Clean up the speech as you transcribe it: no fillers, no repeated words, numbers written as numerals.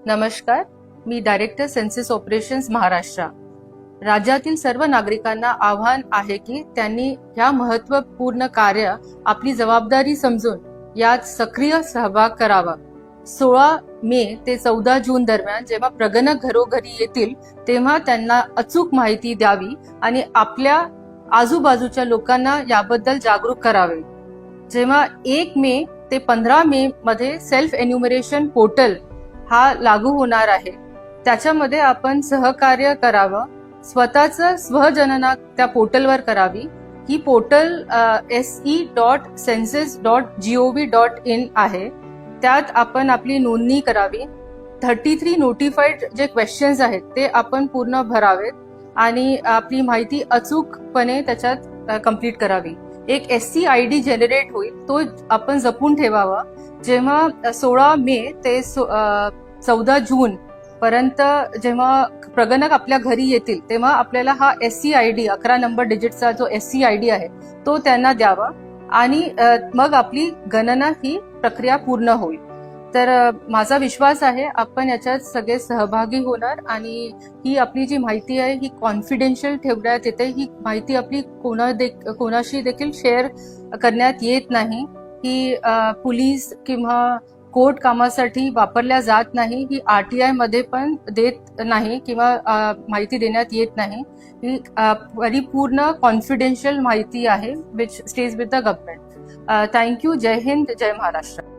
नमस्कार, मी director census operations Maharashtra. राज्यातील सर्व नागरिकांना आव्हान आहे की त्यांनी ह्या महत्त्वपूर्ण कार्य आपली जबाबदारी समजून यात सक्रिय सहभाग करावा। 16 मे ते 14 जून दरम्यान जेव्हा प्रगणक घरोघरी येतील तेव्हा त्यांना अचूक माहिती द्यावी आणि आपल्या आजूबाजूच्या लोकांना याबद्दल जागरूक करावे। जेव्हा 1 मे ते 15 मे मध्ये सेल्फ एन्युमरेशन पोर्टल हा लागू होणार आहे, त्याच्यामध्ये आपण सहकार्य करावं। स्वतःचं स्वगणना त्या पोर्टलवर करावी। ही पोर्टल se.census.gov.in आहे। त्यात आपण आपली नोंदणी करावी। 33 नोटिफाईड जे क्वेश्चन्स आहेत ते आपण पूर्ण भरावेत आणि आपली माहिती अचूकपणे त्याच्यात कंप्लीट करावी। एक SC ID जनरेट होईल, तो आपण जपून ठेवावा। जेव्हा 16 मे ते 14 जून पर्यंत जेव्हा प्रगणक आपल्या घरी येतील तेव्हा आपल्याला हा SC ID 11 नंबर डिजिटचा जो SC ID आहे तो त्यांना द्यावा आणि मग आपली गणना ही प्रक्रिया पूर्ण होईल। तर माझा विश्वास आहे आपण याच्यात सगळे सहभागी होणार आणि ही आपली जी माहिती आहे ही कॉन्फिडेन्शियल ठेवण्यात येते। ही माहिती आपली कोणाशी देखील शेअर करण्यात येत नाही। ही पोलीस किंवा कोर्ट कामासाठी वापरल्या जात नाही। ही RTI मध्ये पण देत नाही किंवा माहिती देण्यात येत नाही। ही परिपूर्ण कॉन्फिडेन्शियल माहिती आहे which stage with the government. Thank you. जय हिंद, जय महाराष्ट्र।